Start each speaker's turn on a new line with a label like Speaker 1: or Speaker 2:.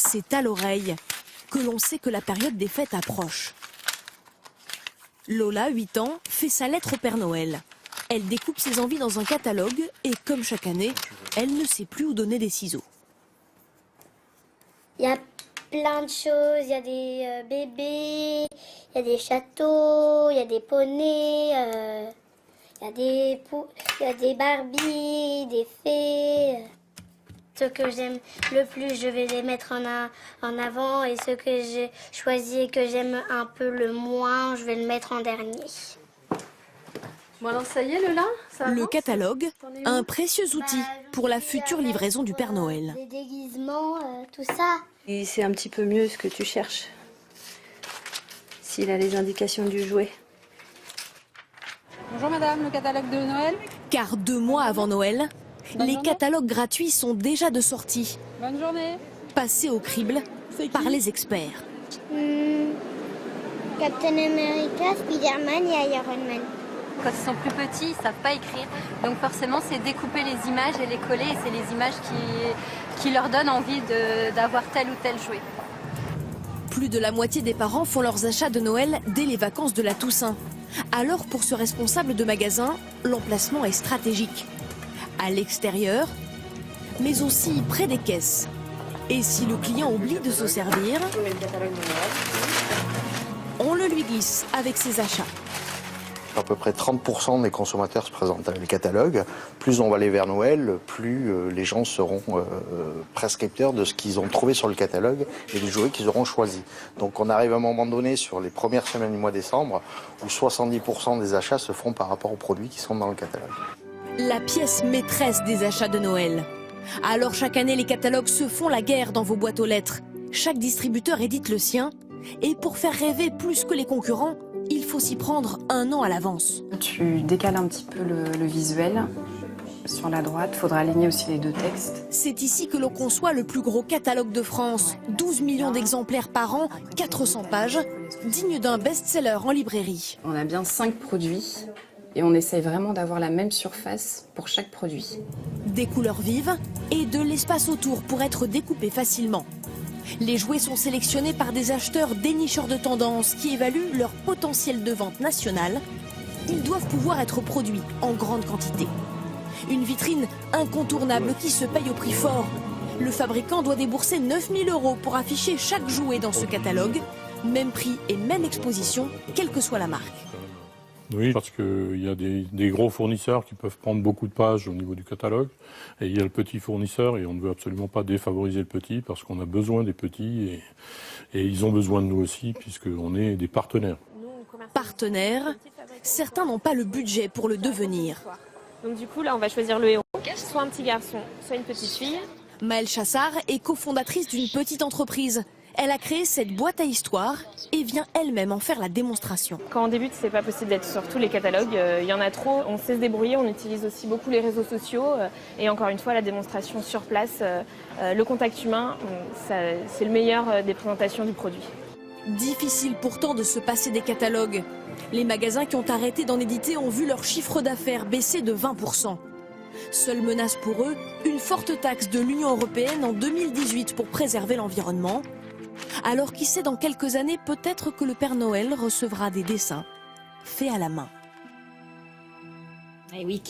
Speaker 1: C'est à l'oreille que l'on sait que la période des fêtes approche. Lola, 8 ans, fait sa lettre au Père Noël. Elle découpe ses envies dans un catalogue et, comme chaque année, elle ne sait plus où donner des ciseaux.
Speaker 2: Il y a plein de choses, il y a des bébés, il y a des châteaux, il y a des poneys, il y a des Barbies, des fées. Ceux que j'aime le plus, je vais les mettre en avant, et ceux que j'ai choisis et que j'aime un peu le moins, je vais le mettre en dernier.
Speaker 3: Bon alors ça y est Lola, ça avance.
Speaker 1: Le catalogue, un précieux outil pour la future livraison du Père Noël.
Speaker 2: Des déguisements, tout ça.
Speaker 3: Et c'est un petit peu mieux ce que tu cherches. S'il a les indications du jouet.
Speaker 4: Bonjour madame, le catalogue de Noël.
Speaker 1: Car 2 mois avant Noël, les catalogues gratuits sont déjà de sortie,
Speaker 4: Bonne journée.
Speaker 1: passés au crible par les experts.
Speaker 2: Captain America, Spider-Man et Iron Man.
Speaker 5: Quand ils sont plus petits, ils ne savent pas écrire. Donc forcément, c'est découper les images et les coller. Et c'est les images qui leur donnent envie d'avoir tel ou tel jouet.
Speaker 1: Plus de la moitié des parents font leurs achats de Noël dès les vacances de la Toussaint. Alors pour ce responsable de magasin, l'emplacement est stratégique. À l'extérieur, mais aussi près des caisses. Et si le client oublie de se servir, on le lui glisse avec ses achats.
Speaker 6: À peu près 30% des consommateurs se présentent avec le catalogue. Plus on va aller vers Noël, plus les gens seront prescripteurs de ce qu'ils ont trouvé sur le catalogue et des jouets qu'ils auront choisis. Donc on arrive à un moment donné sur les premières semaines du mois de décembre où 70% des achats se font par rapport aux produits qui sont dans le catalogue.
Speaker 1: La pièce maîtresse des achats de Noël. Alors chaque année, les catalogues se font la guerre dans vos boîtes aux lettres. Chaque distributeur édite le sien. Et pour faire rêver plus que les concurrents, il faut s'y prendre 1 an à l'avance.
Speaker 7: Tu décales un petit peu le visuel. Sur la droite, il faudra aligner aussi les 2 textes.
Speaker 1: C'est ici que l'on conçoit le plus gros catalogue de France. 12 millions d'exemplaires par an, 400 pages, digne d'un best-seller en librairie.
Speaker 7: On a bien 5 produits et on essaye vraiment d'avoir la même surface pour chaque produit.
Speaker 1: Des couleurs vives et de l'espace autour pour être découpés facilement. Les jouets sont sélectionnés par des acheteurs dénicheurs de tendance qui évaluent leur potentiel de vente nationale. Ils doivent pouvoir être produits en grande quantité. Une vitrine incontournable qui se paye au prix fort. Le fabricant doit débourser 9 000 € pour afficher chaque jouet dans ce catalogue. Même prix et même exposition, quelle que soit la marque.
Speaker 8: Oui, parce qu'il y a des gros fournisseurs qui peuvent prendre beaucoup de pages au niveau du catalogue. Et il y a le petit fournisseur et on ne veut absolument pas défavoriser le petit parce qu'on a besoin des petits et ils ont besoin de nous aussi puisqu'on est des partenaires.
Speaker 1: Partenaires, certains n'ont pas le budget pour le devenir.
Speaker 9: Donc du coup, là, on va choisir le héros, soit un petit garçon, soit une petite fille.
Speaker 1: Maëlle Chassard est cofondatrice d'une petite entreprise. Elle a créé cette boîte à histoires et vient elle-même en faire la démonstration.
Speaker 9: Quand on débute, c'est pas possible d'être sur tous les catalogues. Il y en a trop. On sait se débrouiller. On utilise aussi beaucoup les réseaux sociaux. Et encore une fois, la démonstration sur place, le contact humain, c'est le meilleur des présentations du produit.
Speaker 1: Difficile pourtant de se passer des catalogues. Les magasins qui ont arrêté d'en éditer ont vu leur chiffre d'affaires baisser de 20%. Seule menace pour eux, une forte taxe de l'Union européenne en 2018 pour préserver l'environnement. Alors qui sait, dans quelques années, peut-être que le Père Noël recevra des dessins faits à la main.
Speaker 10: Et oui,